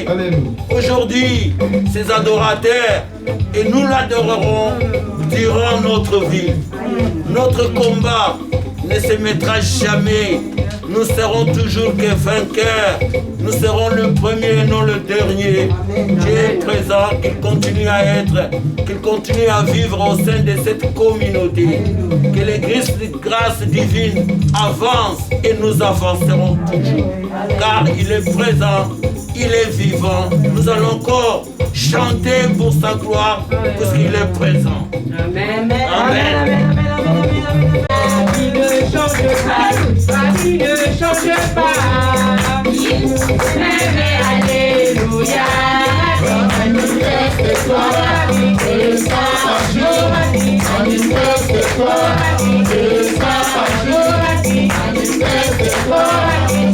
élevé. Aujourd'hui, ces adorateurs, et nous l'adorerons durant notre vie. Notre combat ne se mettra jamais. Nous serons toujours que vainqueurs. Nous serons le premier et non le dernier. Dieu est présent, qu'il continue à être, qu'il continue à vivre au sein de cette communauté. Que l'église de grâce divine avance et nous avancerons toujours. Car il est présent, il est vivant. Nous allons encore chanter pour sa gloire parce qu'il est présent. Amen. Amen. Qui ne change pas, qui ne change pas. Mais alléluia. Manifeste-toi, et ça manifeste-toi, et ça manifeste-toi, et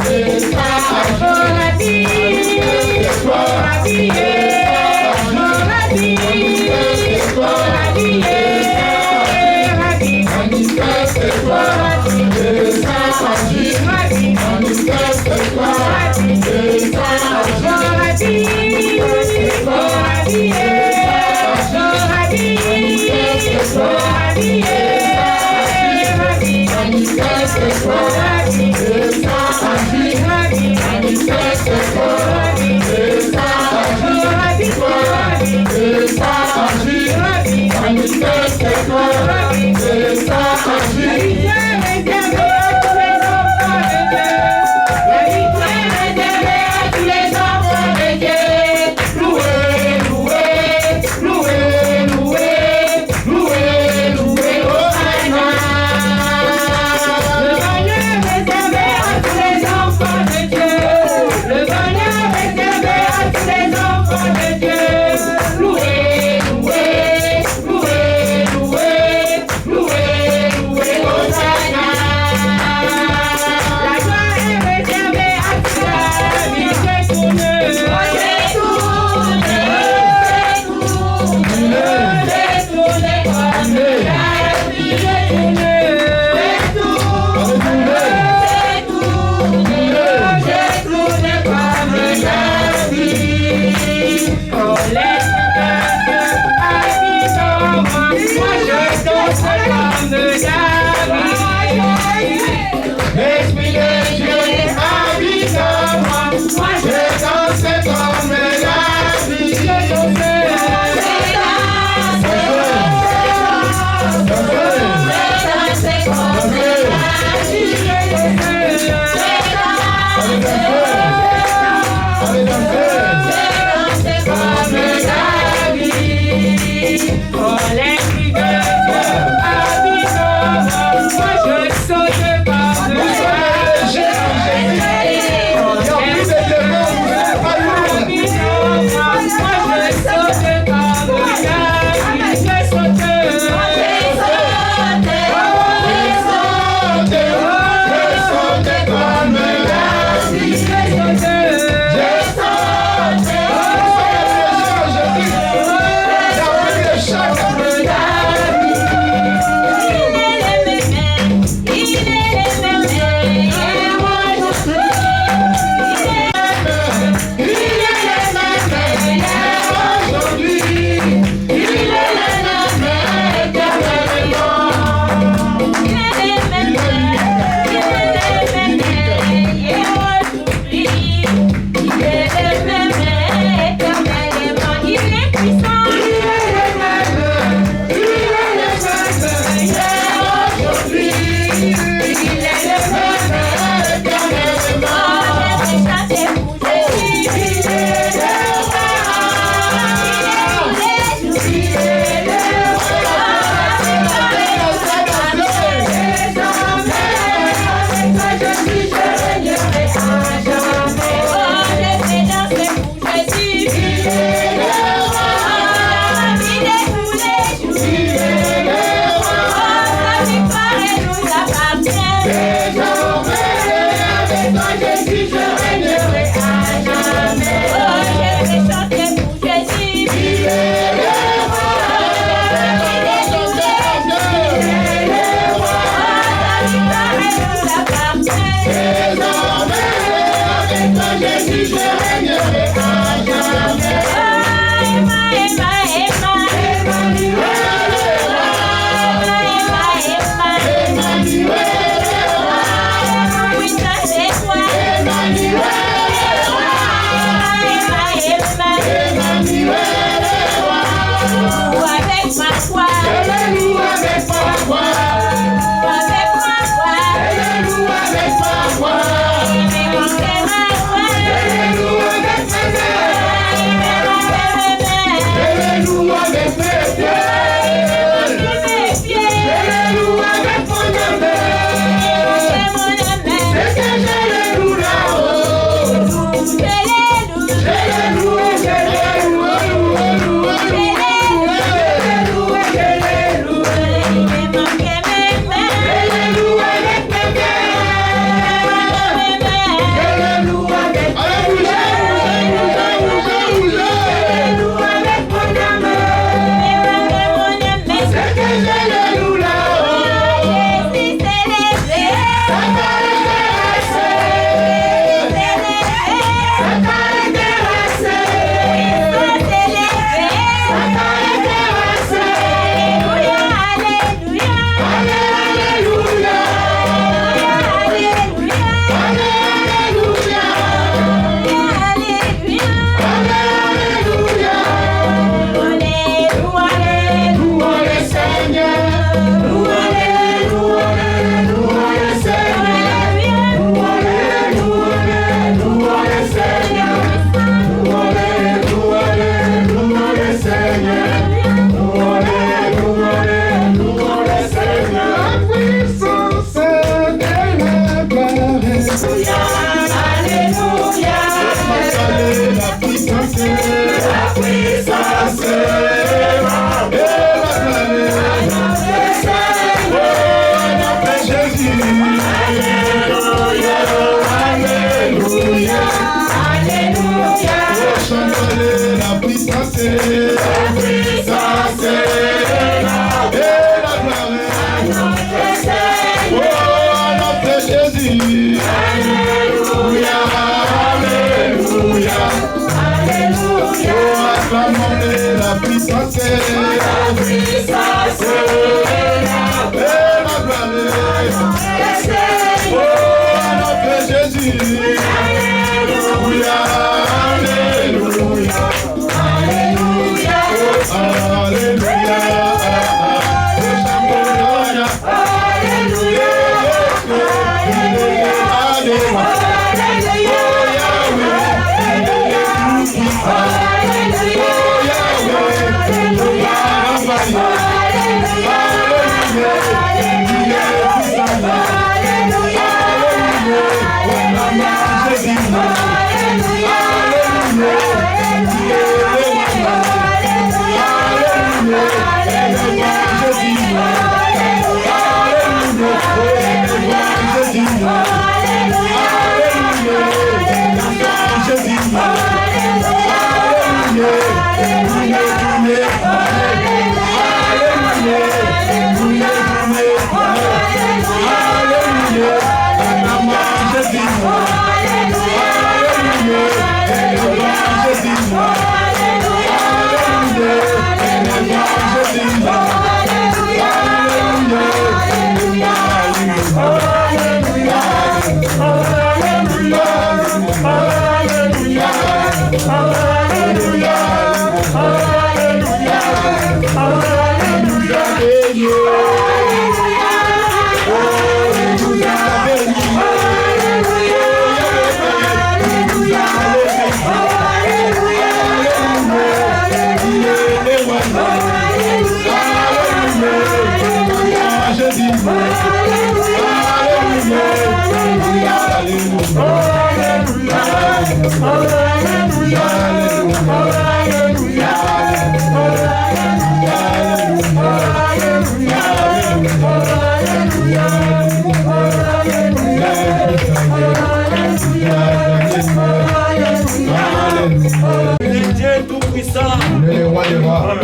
Le Dieu tout-puissant, Le roi des rois.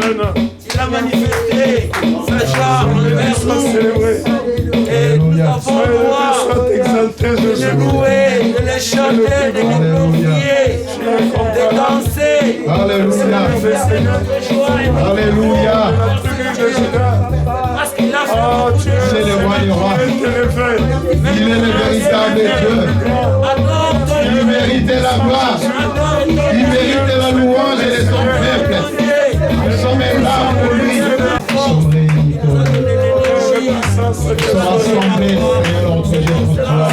il a manifesté sa joie envers nous. Et nous avons le droit de le louer, de le chanter, de le glorifier, de danser. Alléluia. C'est notre joie. Alléluia. Parce qu'il a fait C'est le roi des rois. Il est le véritable Dieu. Il méritait la gloire. Il méritait la louange et de son peuple. Nous sommes là pour lui. Nous sommes réunis pour lui. Nous sommes rassemblés, Seigneur, notre Dieu, pour toi.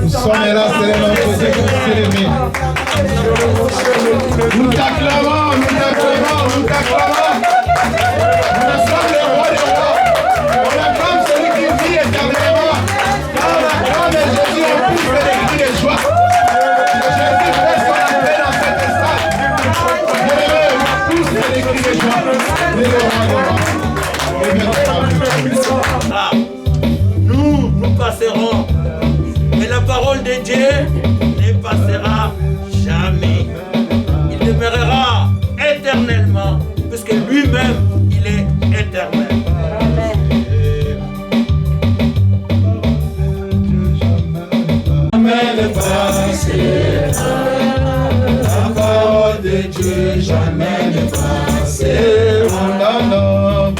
Nous sommes là, Seigneur, notre Dieu, pour célébrer. Nous t'acclamons, nous t'acclamons, nous t'acclamons. Nous sommes le roi des rois. On acclame celui qui vit éternellement. Car on acclame Jésus en plus de cris de joie. Jésus fait son entrée dans cet stade. Bien-aimés, tous les cris de joie. Le roi des rois. Nous passerons. Mais la parole de Dieu ne passera jamais. Il demeurera éternellement, puisque lui-même, il est éternel. Jamais ne passera. La parole de Dieu jamais ne passera. Non, non,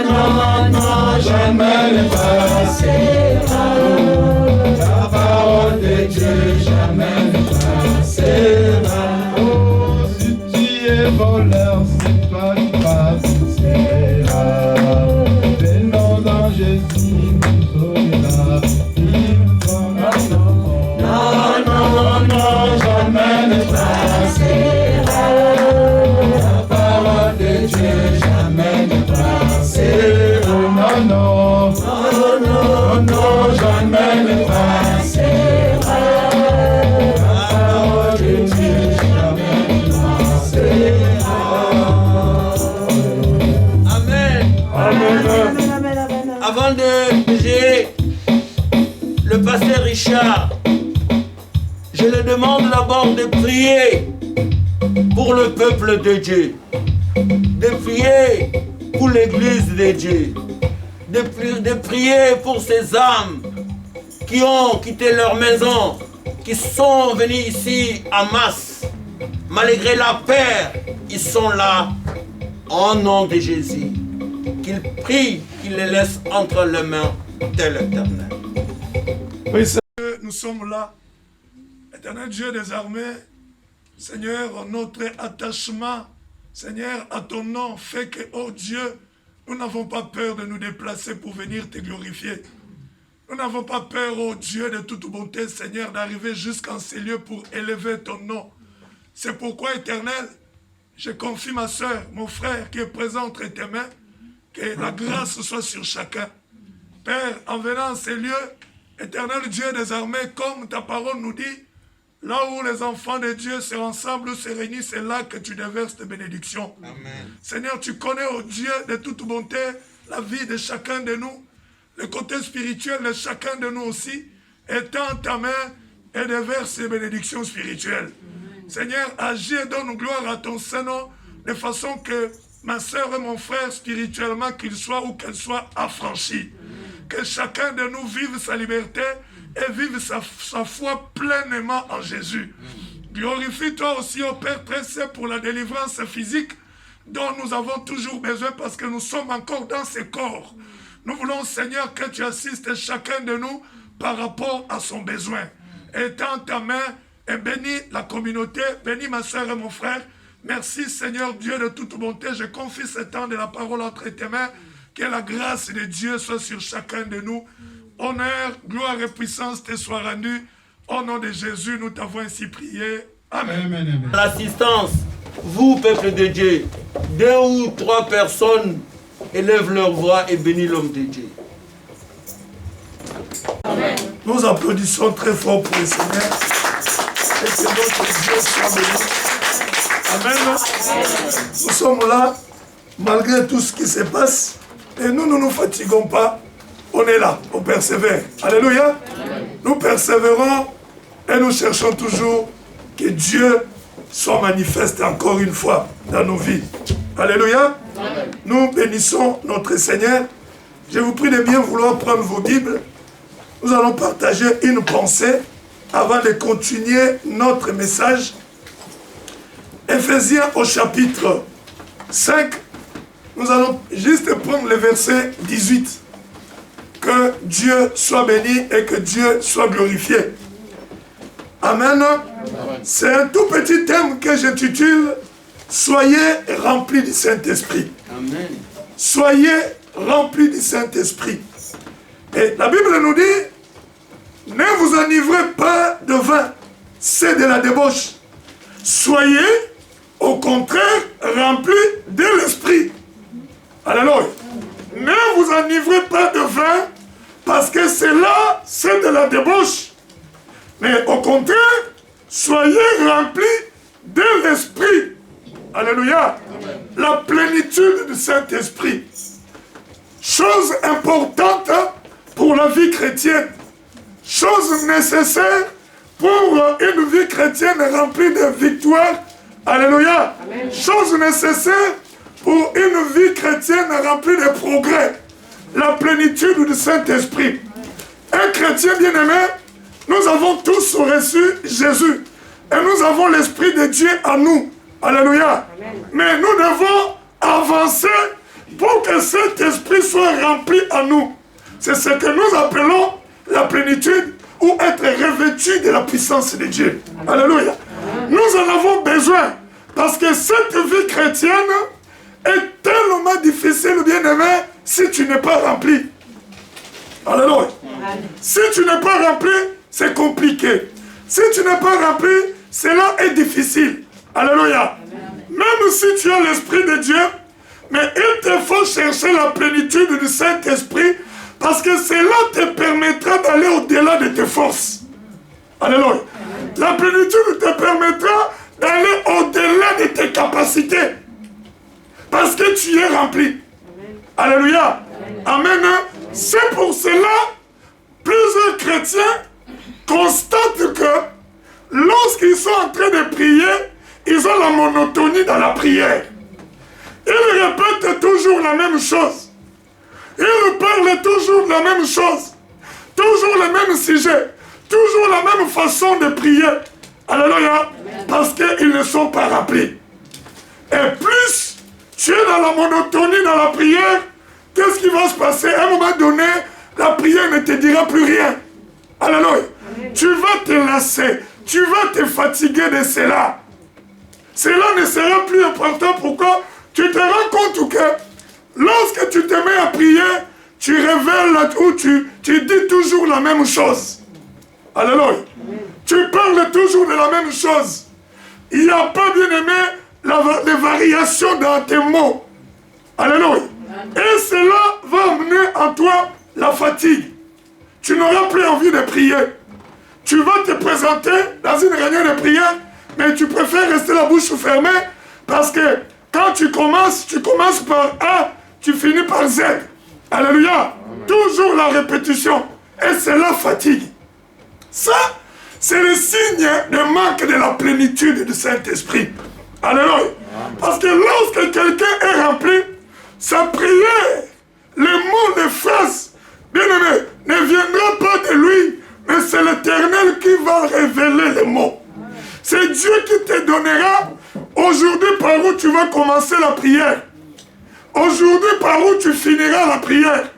non, non, jamais ne passera. La parole de Dieu jamais ne passera. Oh, si tu es voleur, c'est toi qui passera. Venons dans Jésus, nous sauvera. Non, non, non, jamais ne passera. La parole de Dieu jamais ne passera. Non, non, non, non, non, jamais ne passera. La parole de Dieu jamais ne passera. Amen. Amen. Avant de prier le pasteur Richard, je le demande d'abord de prier pour le peuple de Dieu, de prier pour l'église de Dieu, de prier pour ces âmes qui ont quitté leur maison, qui sont venus ici en masse. Malgré la peur, ils sont là au nom de Jésus. Qu'ils prient, qu'ils les laissent entre les mains de l'Éternel. Oui, Seigneur, nous sommes là. Éternel Dieu des armées, Seigneur, notre attachement, Seigneur, à ton nom fait que, oh Dieu, nous n'avons pas peur de nous déplacer pour venir te glorifier. Nous n'avons pas peur, oh Dieu, de toute bonté, Seigneur, d'arriver jusqu'en ces lieux pour élever ton nom. C'est pourquoi, Éternel, je confie ma soeur, mon frère qui est présent entre tes mains, que la grâce soit sur chacun. Père, en venant en ces lieux, Éternel Dieu des armées, comme ta parole nous dit, là où les enfants de Dieu se rassemblent, se réunissent, c'est là que tu déverses tes bénédictions. Amen. Seigneur, tu connais, oh Dieu, de toute bonté, la vie de chacun de nous, le côté spirituel de chacun de nous aussi, étends ta main et déverse tes bénédictions spirituelles. Amen. Seigneur, agis et donne gloire à ton Saint-Nom, de façon que ma soeur et mon frère, spirituellement, qu'ils soient ou qu'elles soient affranchis. Que chacun de nous vive sa liberté et vive sa foi pleinement en Jésus. Glorifie-toi aussi, ô Père très saint, pour la délivrance physique dont nous avons toujours besoin parce que nous sommes encore dans ce corps. Nous voulons, Seigneur, que tu assistes chacun de nous par rapport à son besoin. Étends ta main et bénis la communauté, bénis ma soeur et mon frère. Merci, Seigneur Dieu de toute bonté. Je confie ce temps de la parole entre tes mains. Que la grâce de Dieu soit sur chacun de nous. Honneur, gloire et puissance te soient rendus. Au nom de Jésus, nous t'avons ainsi prié. Amen. Amen, amen. L'assistance, vous, peuple de Dieu, 2 ou 3 personnes élève leur voix et bénis l'homme de Dieu. Amen. Nous applaudissons très fort pour le Seigneur. Et que notre Dieu soit béni. Amen. Nous sommes là, malgré tout ce qui se passe. Et nous ne nous fatiguons pas. On est là, on persévère. Alléluia. Nous persévérons et nous cherchons toujours que Dieu soit manifeste encore une fois dans nos vies. Alléluia. Nous bénissons notre Seigneur. Je vous prie de bien vouloir prendre vos Bibles. Nous allons partager une pensée avant de continuer notre message. Éphésiens au chapitre 5. Nous allons juste prendre le verset 18. Que Dieu soit béni et que Dieu soit glorifié. Amen. C'est un tout petit thème que j'intitule « Soyez remplis du Saint-Esprit ». Amen. Soyez remplis du Saint-Esprit. Et la Bible nous dit, ne vous enivrez pas de vin, c'est de la débauche. Soyez, au contraire, remplis de l'Esprit. Alléluia. Ne vous enivrez pas de vin, parce que cela, c'est de la débauche. Mais au contraire, soyez remplis de l'Esprit. Alléluia. La plénitude du Saint-Esprit. Chose importante pour la vie chrétienne. Chose nécessaire pour une vie chrétienne remplie de victoires. Alléluia. Amen. Chose nécessaire pour une vie chrétienne remplie de progrès. La plénitude du Saint-Esprit. Un chrétien bien-aimé, nous avons tous reçu Jésus. Et nous avons l'Esprit de Dieu en nous. Alléluia. Amen. Mais nous devons avancer pour que cet Esprit soit rempli en nous. C'est ce que nous appelons la plénitude ou être revêtu de la puissance de Dieu. Amen. Alléluia. Amen. Nous en avons besoin parce que cette vie chrétienne est tellement difficile, bien-aimé, si tu n'es pas rempli. Alléluia. Amen. Si tu n'es pas rempli, c'est compliqué. Si tu n'es pas rempli, cela est difficile. Alléluia. Amen. Même si tu as l'Esprit de Dieu, mais il te faut chercher la plénitude du Saint-Esprit parce que cela te permettra d'aller au-delà de tes forces. Alléluia. Amen. La plénitude te permettra d'aller au-delà de tes capacités parce que tu es rempli. Amen. Alléluia. Amen. Amen. C'est pour cela plusieurs chrétiens constatent que lorsqu'ils sont en train de prier, ils ont la monotonie dans la prière. Ils répètent toujours la même chose. Ils parlent toujours de la même chose. Toujours le même sujet. Toujours la même façon de prier. Alléluia. Parce qu'ils ne sont pas remplis. Et plus tu es dans la monotonie dans la prière, qu'est-ce qui va se passer? À un moment donné, la prière ne te dira plus rien. Alléluia. Tu vas te lasser. Tu vas te fatiguer de cela. Cela ne sera plus important. Pourquoi? Tu te rends compte que lorsque tu te mets à prier, tu révèles ou tu dis toujours la même chose. Alléluia. Tu parles toujours de la même chose. Il n'y a pas, bien aimé, de variations dans tes mots. Alléluia. Et cela va amener en toi la fatigue. Tu n'auras plus envie de prier. Tu vas te présenter dans une réunion de prière, mais tu préfères rester la bouche fermée parce que quand tu commences par A, tu finis par Z. Alléluia. Amen. Toujours la répétition. Et c'est la fatigue. Ça, c'est le signe de manque de la plénitude du Saint-Esprit. Alléluia. Amen. Parce que lorsque quelqu'un est rempli, sa prière, les mots, les phrases, bien aimé, ne viendra pas de lui, mais c'est l'Éternel qui va révéler les mots. C'est Dieu qui te donnera aujourd'hui par où tu vas commencer la prière. Aujourd'hui par où tu finiras la prière.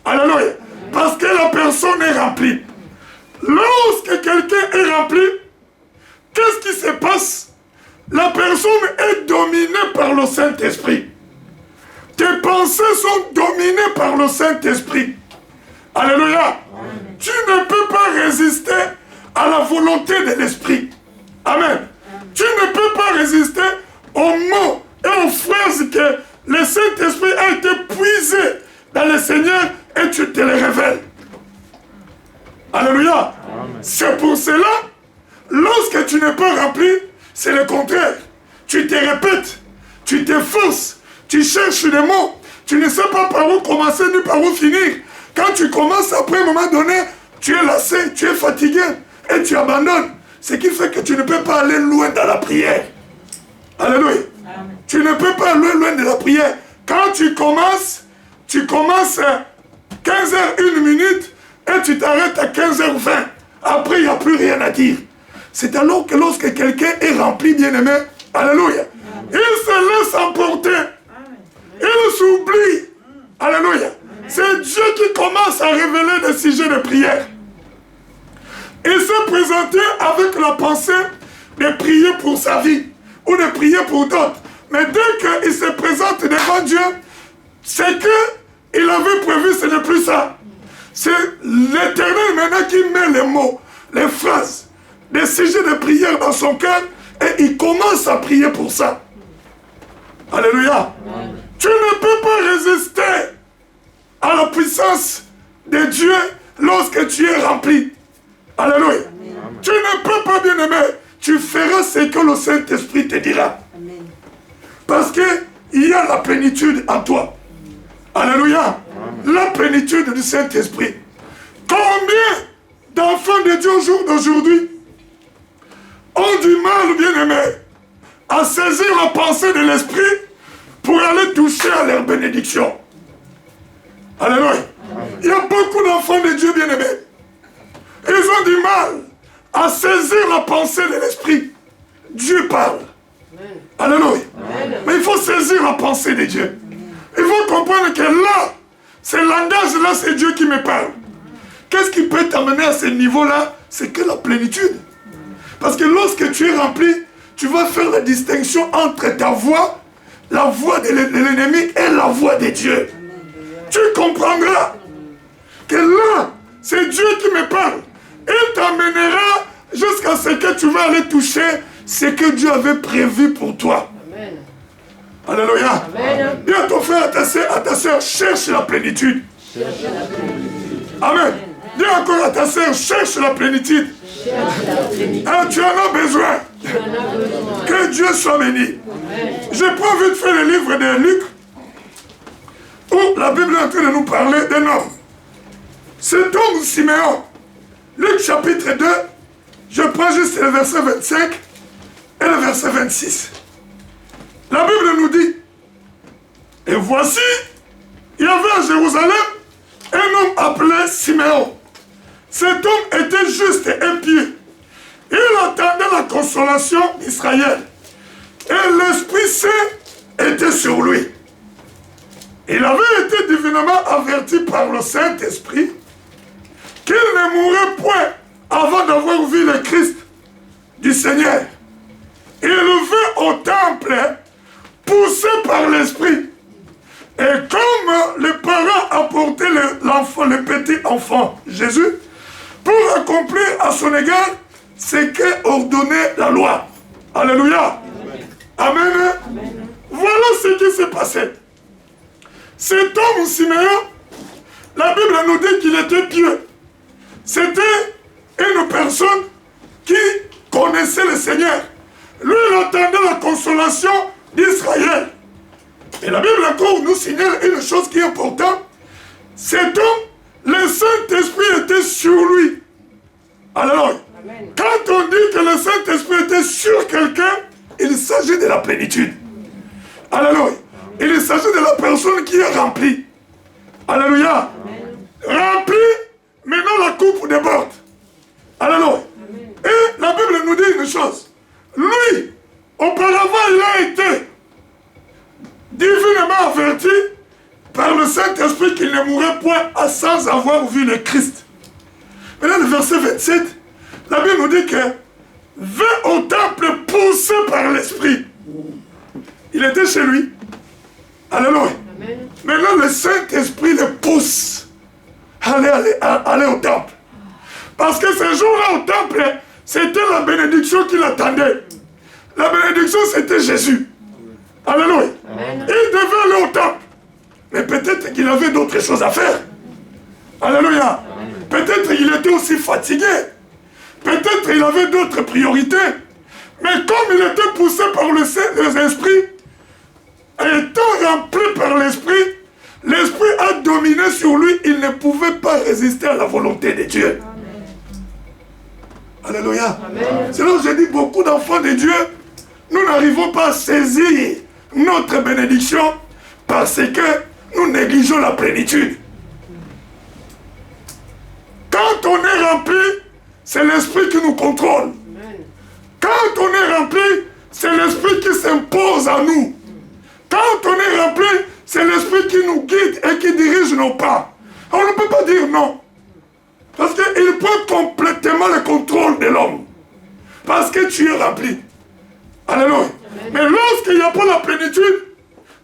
Alléluia. Parce que la personne est remplie. Lorsque quelqu'un est rempli, qu'est-ce qui se passe? La personne est dominée par le Saint-Esprit. Tes pensées sont dominées par le Saint-Esprit. Alléluia. Amen. Tu ne peux pas résister à la volonté de l'Esprit. Amen. Tu ne peux pas résister aux mots et aux phrases que le Saint-Esprit a été puisé dans le Seigneur et tu te le révèles. Alléluia. C'est pour cela, lorsque tu n'es pas rempli, c'est le contraire. Tu te répètes, tu t'efforces, tu cherches des mots, tu ne sais pas par où commencer ni par où finir. Quand tu commences, après un moment donné, tu es lassé, tu es fatigué et tu abandonnes. Ce qui fait que tu ne peux pas aller loin dans la prière. Alléluia. Amen. Tu ne peux pas aller loin de la prière. Quand tu commences 15h01 et tu t'arrêtes à 15h20. Après, il n'y a plus rien à dire. C'est alors que lorsque quelqu'un est rempli, bien-aimé, alléluia, il se laisse emporter. Il s'oublie. Alléluia. C'est Dieu qui commence à révéler des sujets de prière. Il s'est présenté avec la pensée de prier pour sa vie ou de prier pour d'autres. Mais dès qu'il se présente devant Dieu, c'est qu'il avait prévu, ce n'est plus ça. C'est l'Éternel maintenant qui met les mots, les phrases, des sujets de prière dans son cœur et il commence à prier pour ça. Alléluia. Amen. Tu ne peux pas résister à la puissance de Dieu lorsque tu es rempli. Alléluia. Amen. Tu ne peux pas, bien aimer. Tu feras ce que le Saint-Esprit te dira. Amen. Parce qu'il y a la plénitude en toi. Alléluia. Amen. La plénitude du Saint-Esprit. Combien d'enfants de Dieu au jour d'aujourd'hui ont du mal, bien aimé, à saisir la pensée de l'Esprit pour aller toucher à leur bénédiction. Alléluia. Amen. Il y a beaucoup d'enfants de Dieu, bien aimés. Ils ont du mal à saisir la pensée de l'Esprit. Dieu parle. Amen. Alléluia. Amen. Mais il faut saisir la pensée de Dieu. Il faut comprendre que là, c'est langage, là, c'est Dieu qui me parle. Qu'est-ce qui peut t'amener à ce niveau-là? C'est que la plénitude. Parce que lorsque tu es rempli, tu vas faire la distinction entre ta voix, la voix de l'ennemi et la voix de Dieu. Tu comprendras que là, c'est Dieu qui me parle. Il t'amènera jusqu'à ce que tu vas aller toucher ce que Dieu avait prévu pour toi. Amen. Alléluia. Amen. Dis à ton frère, à ta soeur, cherche la plénitude. Cherche la plénitude. Amen. Dis encore à ta soeur, cherche la plénitude. Ah, tu en as besoin. Que Dieu soit béni. J'ai pas envie de faire le livre de Luc où la Bible est en train de nous parler d'un homme. Cet homme Siméon, Luc chapitre 2, je prends juste le verset 25 et le verset 26. La Bible nous dit, et voici, il y avait à Jérusalem un homme appelé Siméon. Cet homme était juste et pieux. Il attendait la consolation d'Israël. Et l'Esprit Saint était sur lui. Il avait été divinement averti par le Saint-Esprit qu'il ne mourrait point avant d'avoir vu le Christ du Seigneur. Il vint au temple poussé par l'Esprit. Et comme les parents apportaient l'enfant, le petit enfant Jésus, pour accomplir à son égard ce qu'est ordonné la loi. Alléluia. Amen. Amen. Amen. Voilà ce qui s'est passé. Cet homme Siméon, la Bible nous dit qu'il était pieux. C'était une personne qui connaissait le Seigneur. Lui, il attendait la consolation d'Israël. Et la Bible encore nous signale une chose qui est importante. Cet homme, le Saint-Esprit était sur lui. Alors, quand on dit que le Saint-Esprit était sur quelqu'un, il s'agit de la plénitude. Alléluia. Il s'agit de la personne qui est remplie. Alléluia. Remplie, maintenant la coupe déborde. Alléluia. Et la Bible nous dit une chose. Lui, auparavant, il a été divinement averti par le Saint-Esprit qu'il ne mourrait point sans avoir vu le Christ. Maintenant, le verset 27, la Bible nous dit que vint au temple poussé par l'Esprit. Il était chez lui. Alléluia. Amen. Maintenant, le Saint-Esprit le pousse à aller au temple. Parce que ce jour-là au temple, c'était la bénédiction qu'il attendait. La bénédiction, c'était Jésus. Alléluia. Il devait aller au temple. Mais peut-être qu'il avait d'autres choses à faire. Alléluia. Peut-être qu'il était aussi fatigué. Peut-être qu'il avait d'autres priorités. Mais comme il était poussé par l'esprit, étant rempli par l'esprit, l'esprit a dominé sur lui. Il ne pouvait pas résister à la volonté de Dieu. Alléluia. C'est là où je dis, beaucoup d'enfants de Dieu, nous n'arrivons pas à saisir notre bénédiction parce que nous négligeons la plénitude. Quand on est rempli, c'est l'esprit qui nous contrôle. Quand on est rempli, c'est l'esprit qui s'impose à nous. Quand on est rempli, c'est l'esprit qui nous guide et qui dirige nos pas. On ne peut pas dire non. Parce qu'il prend complètement le contrôle de l'homme. Parce que tu es rempli. Alléluia. Mais lorsqu'il n'y a pas la plénitude,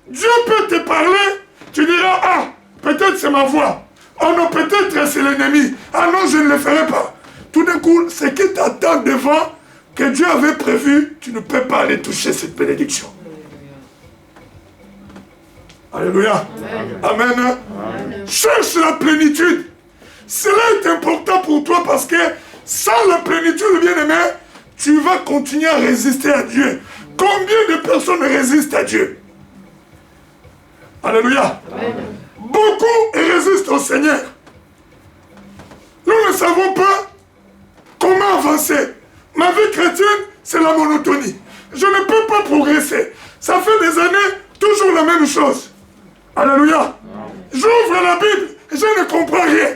Dieu peut te parler, tu diras, ah, peut-être c'est ma voix. Oh non, peut-être c'est l'ennemi. Ah non, je ne le ferai pas. Tout d'un coup, ce qui t'attend devant, que Dieu avait prévu, tu ne peux pas aller toucher cette bénédiction. Alléluia. Amen. Amen. Cherche la plénitude. Cela est important pour toi parce que sans la plénitude, bien-aimé, tu vas continuer à résister à Dieu. Combien de personnes résistent à Dieu? Alléluia. Amen. Beaucoup résistent au Seigneur. Nous ne savons pas comment avancer. Ma vie chrétienne, c'est la monotonie. Je ne peux pas progresser. Ça fait des années, toujours la même chose. Alléluia. J'ouvre la Bible, je ne comprends rien.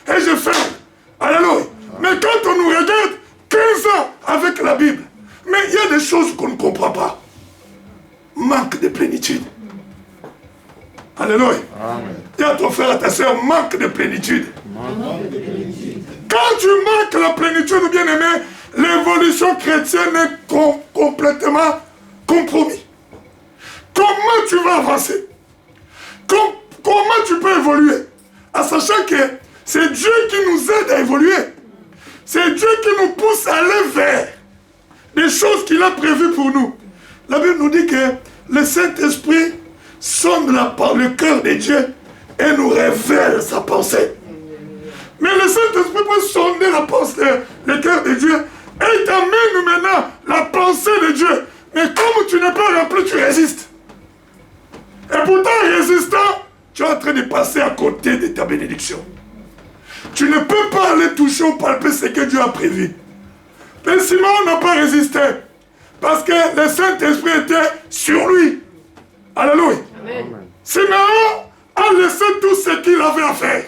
Et je ferme. Alléluia. Mais quand on nous regarde, 15 ans avec la Bible, mais il y a des choses qu'on ne comprend pas. Manque de plénitude. Alléluia. Dis à ton frère, à ta soeur, manque de plénitude. Quand tu manques la plénitude, bien-aimé, l'évolution chrétienne est complètement compromise. Comment tu vas avancer? Comment tu peux évoluer? En sachant que c'est Dieu qui nous aide à évoluer. C'est Dieu qui nous pousse à aller vers des choses qu'il a prévues pour nous. La Bible nous dit que le Saint-Esprit sonde le cœur de Dieu et nous révèle sa pensée. Mais le Saint-Esprit peut sonder la pensée, le cœur de Dieu et t'amène maintenant la pensée de Dieu. Mais comme tu n'es pas rempli, tu résistes. Et pourtant, en résistant, tu es en train de passer à côté de ta bénédiction. Tu ne peux pas aller toucher ou palper ce que Dieu a prévu. Mais Simon n'a pas résisté. Parce que le Saint-Esprit était sur lui. Alléluia. Amen. Simon a laissé tout ce qu'il avait à faire.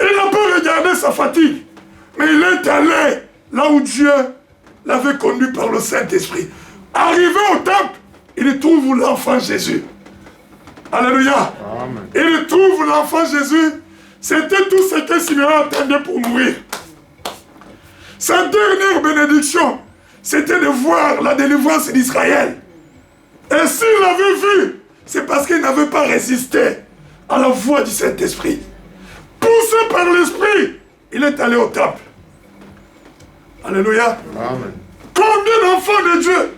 Il n'a pas regardé sa fatigue. Mais il est allé là où Dieu l'avait conduit par le Saint-Esprit. Arrivé au temple, il trouve l'enfant Jésus. Alléluia. Amen. Il trouve l'enfant Jésus. C'était tout ce que Simeon attendait pour mourir. Sa dernière bénédiction, c'était de voir la délivrance d'Israël. Et s'il l'avait vu, c'est parce qu'il n'avait pas résisté à la voix du Saint-Esprit. Poussé par l'Esprit, il est allé au temple. Alléluia. Amen. Combien d'enfants de Dieu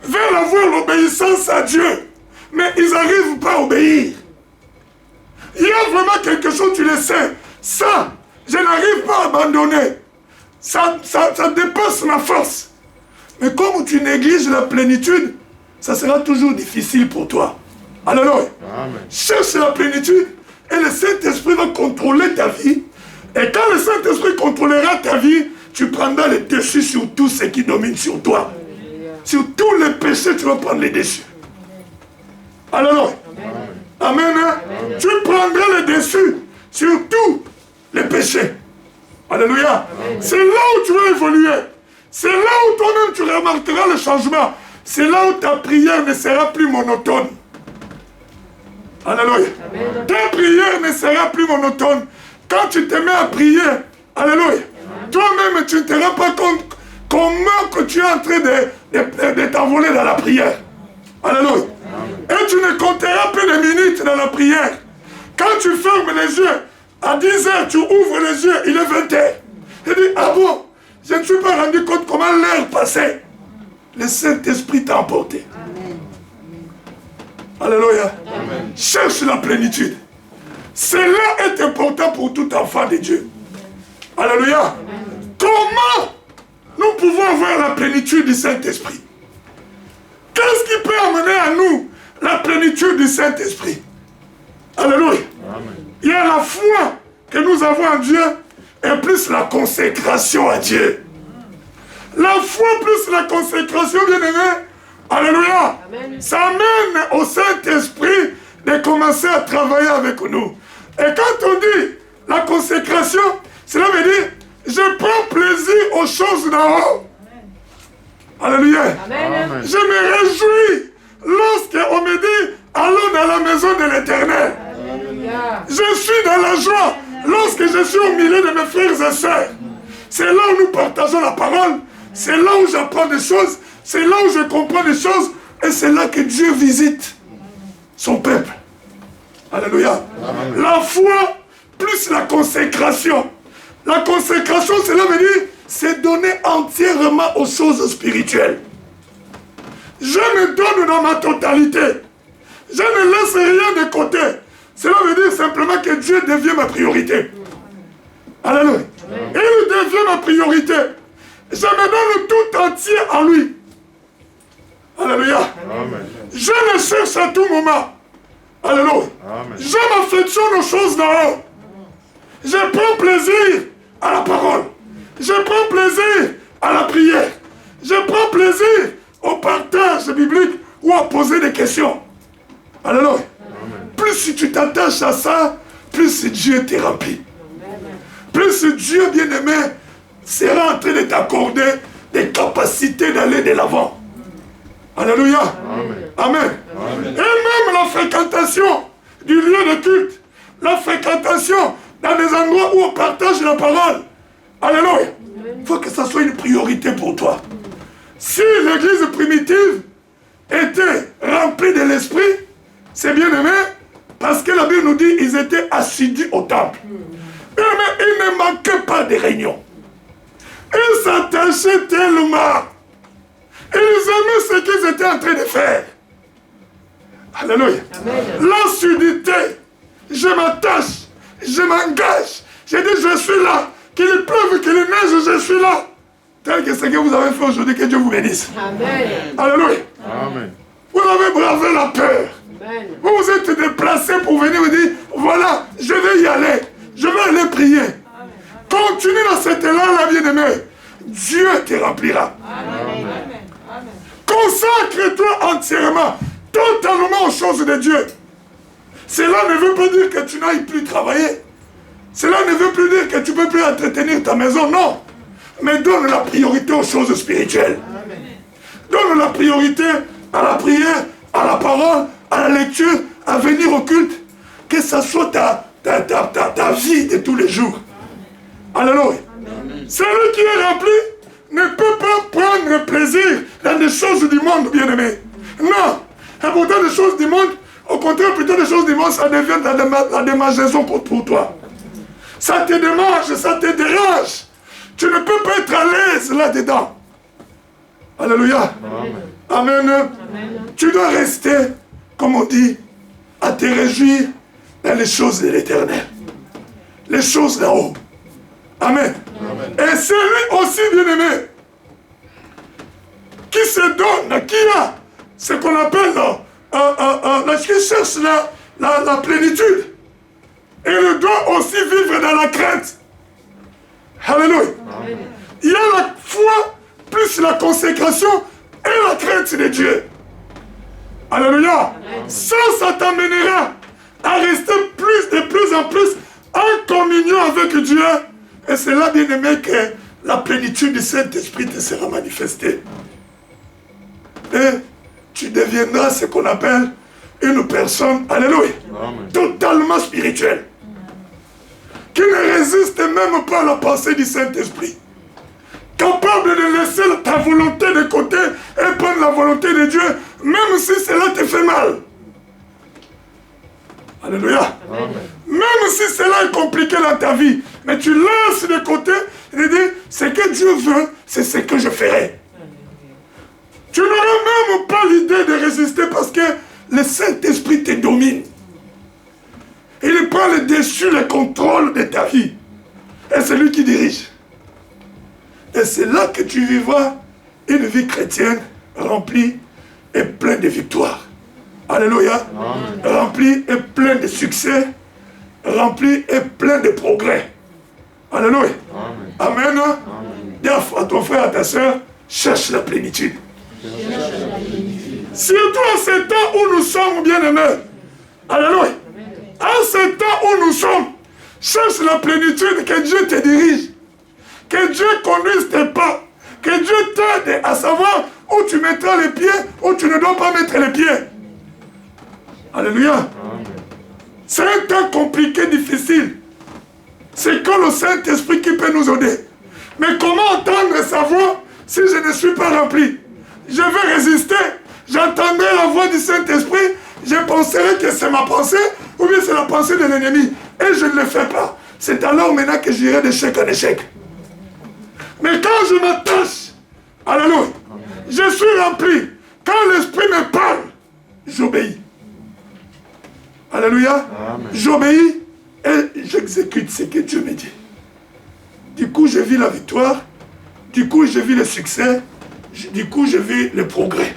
veulent avoir l'obéissance à Dieu, mais ils n'arrivent pas à obéir. Il y a vraiment quelque chose, tu le sais. Ça, je n'arrive pas à abandonner. Ça dépasse ma force. Mais comme tu négliges la plénitude, ça sera toujours difficile pour toi. Alléluia. Cherche la plénitude et le Saint-Esprit va contrôler ta vie. Et quand le Saint-Esprit contrôlera ta vie, tu prendras le dessus sur tout ce qui domine sur toi. Sur tous les péchés, tu vas prendre les dessus. Alléluia. Amen. Amen. Tu prendras le dessus sur tous les péchés. Alléluia. C'est là où tu vas évoluer. C'est là où toi-même tu remarqueras le changement. C'est là où ta prière ne sera plus monotone. Alléluia. Amen. Ta prière ne sera plus monotone. Quand tu te mets à prier, alléluia, toi-même tu ne te rends pas compte comment que tu es en train de t'envoler dans la prière. Alléluia. Et tu ne compteras plus de minutes dans la prière. Quand tu fermes les yeux, à 10 h, tu ouvres les yeux, il est 20 h. Tu dis, ah bon, je ne me suis pas rendu compte comment l'heure passait. Le Saint-Esprit t'a emporté. Alléluia. Cherche la plénitude. Cela est important pour tout enfant de Dieu. Alléluia. Comment nous pouvons avoir la plénitude du Saint-Esprit? Qu'est-ce qui peut amener à nous la plénitude du Saint-Esprit? Alléluia. Il y a la foi que nous avons en Dieu et plus la consécration à Dieu. La foi plus la consécration, bien-aimé, alléluia, ça amène au Saint-Esprit de commencer à travailler avec nous. Et quand on dit la consécration, cela veut dire je prends plaisir aux choses d'en haut. Alléluia. Amen. Je me réjouis lorsqu'on me dit allons dans la maison de l'Éternel. Je suis dans la joie lorsque je suis au milieu de mes frères et sœurs. C'est là où nous partageons la parole. C'est là où j'apprends des choses. C'est là où je comprends des choses. Et c'est là que Dieu visite son peuple. Alléluia. Amen. La foi plus la consécration. La consécration, cela veut dire c'est donner entièrement aux choses spirituelles. Je me donne dans ma totalité. Je ne laisse rien de côté. Cela veut dire simplement que Dieu devient ma priorité. Alléluia. Il devient ma priorité. Je me donne tout entier à lui. Alléluia. Amen. Je le cherche à tout moment. Alléluia. Je m'affectionne aux choses d'en haut. Je prends plaisir à la parole. Je prends plaisir à la prière. Je prends plaisir au partage biblique ou à poser des questions. Alléluia. Plus tu t'attaches à ça, plus Dieu te remplit. Plus Dieu bien-aimé sera en train de t'accorder des capacités d'aller de l'avant. Alléluia. Amen. Amen. Amen. Et même la fréquentation du lieu de culte, la fréquentation dans des endroits où on partage la parole. Alléluia. Il faut que ça soit une priorité pour toi. Si l'église primitive était remplie de l'esprit, c'est bien aimé, parce que la Bible nous dit qu'ils étaient assidus au temple. Mais il ne manquait pas de réunions. Ils s'attachaient tellement. Ils aimaient ce qu'ils étaient en train de faire. Alléluia. L'assiduité, je m'attache, je m'engage. Je dis, je suis là. Qu'il pleuve, qu'il neige, je suis là. Tel que ce que vous avez fait aujourd'hui, que Dieu vous bénisse. Amen. Alléluia. Amen. Vous avez bravé la peur. Amen. Vous vous êtes déplacé pour venir me dire, voilà, je vais y aller. Je vais aller prier. Amen. Continue dans cet élan-là, bien-aimé. Dieu te remplira. Amen. Amen. Consacre-toi entièrement, totalement aux choses de Dieu. Cela ne veut pas dire que tu n'ailles plus travailler. Cela ne veut plus dire que tu ne peux plus entretenir ta maison, non. Mais donne la priorité aux choses spirituelles. Amen. Donne la priorité à la prière, à la parole, à la lecture, à venir au culte. Que ça soit ta vie de tous les jours. Alléluia. Celui qui est rempli ne peut pas prendre plaisir dans des choses du monde, bien-aimé. Non. Et pourtant, des choses du monde, au contraire, plutôt des choses du monde, ça devient la démangeaison pour toi. Ça te démange, ça te dérange. Tu ne peux pas être à l'aise là-dedans. Alléluia. Amen. Amen. Amen. Tu dois rester, comme on dit, à te réjouir dans les choses de l'éternel. Les choses d'en haut. Amen. Amen. Et celui aussi, bien-aimé, qui se donne, qui a ce qu'on appelle, qui cherche la plénitude, et il doit aussi vivre dans la crainte. Alléluia. Amen. Il y a la foi plus la consécration et la crainte de Dieu. Alléluia. Amen. Ça t'amènera à rester de plus en plus en communion avec Dieu. Et c'est là, bien aimé, que la plénitude du Saint-Esprit te sera manifestée. Et tu deviendras ce qu'on appelle une personne, alléluia, totalement spirituelle. Qui ne résiste même pas à la pensée du Saint-Esprit. Capable de laisser ta volonté de côté et prendre la volonté de Dieu, même si cela te fait mal. Alléluia. Amen. Même si cela est compliqué dans ta vie, mais tu laisses de côté et dis, ce que Dieu veut, c'est ce que je ferai. Tu n'auras même pas l'idée de résister parce que le Saint-Esprit te domine. Il prend le dessus, le contrôle de ta vie. Et c'est lui qui dirige. Et c'est là que tu vivras une vie chrétienne remplie et pleine de victoires. Alléluia. Remplie et pleine de succès. Remplie et pleine de progrès. Alléluia. Amen. Dis à ton frère, à ta soeur, cherche la plénitude. Surtout en ce temps où nous sommes bien-aimés. Alléluia. En ce temps où nous sommes, cherche la plénitude, que Dieu te dirige. Que Dieu conduise tes pas. Que Dieu t'aide à savoir où tu mettras les pieds, où tu ne dois pas mettre les pieds. Alléluia. C'est un temps compliqué, difficile. C'est que le Saint-Esprit qui peut nous aider. Mais comment entendre sa voix si je ne suis pas rempli? Je vais résister. J'entendrai la voix du Saint-Esprit. Je penserai que c'est ma pensée ou bien c'est la pensée de l'ennemi. Et je ne le fais pas. C'est alors maintenant que j'irai d'échec en échec. Mais quand je m'attache, alléluia, je suis rempli. Quand l'Esprit me parle, j'obéis. Alléluia. J'obéis et j'exécute ce que Dieu me dit. Du coup, je vis la victoire. Du coup, je vis le succès. Du coup, je vis le progrès.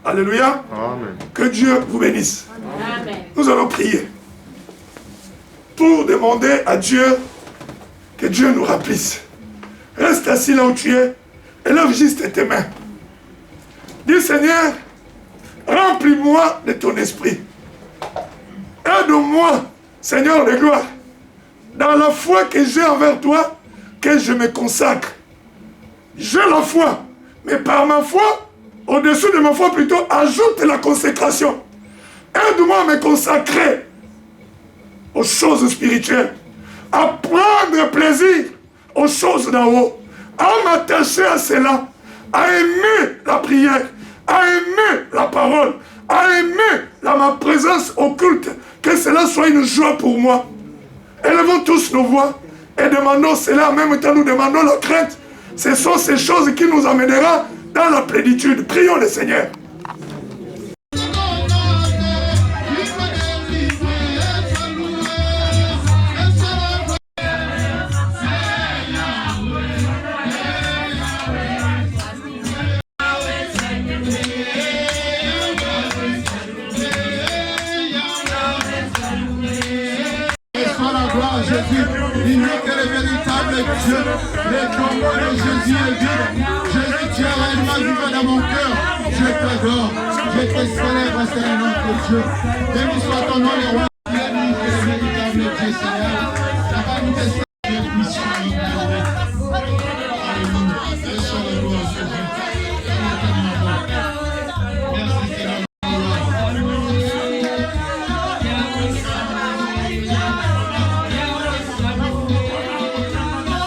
Alléluia. Amen. Que Dieu vous bénisse. Amen. Nous allons prier pour demander à Dieu que Dieu nous remplisse. Reste assis là où tu es et lève juste tes mains. Dis Seigneur, remplis-moi de ton esprit. Aide-moi, Seigneur de gloire, dans la foi que j'ai envers toi, que je me consacre. J'ai la foi, mais par ma foi, au-dessus de ma foi plutôt, ajoute la consécration. Aide-moi à me consacrer aux choses spirituelles, à prendre plaisir aux choses d'en haut, à m'attacher à cela, à aimer la prière, à aimer la parole, à aimer ma présence occulte, que cela soit une joie pour moi. Élevons tous nos voix et demandons cela, en même temps nous demandons la crainte. Ce sont ces choses qui nous amèneront dans la plénitude. Prions le Seigneur. Jésus, il n'est que le véritable Dieu. Le tombeau de Jésus est vide. Jésus, tu es réellement vivant dans mon cœur. Je t'adore. Je te célèbre, Seigneur notre Dieu. Béni soit ton nom, le roi. Tu es l'unique et le véritable Dieu, Seigneur. La vanité, c'est la puissance. Merci, Seigneur.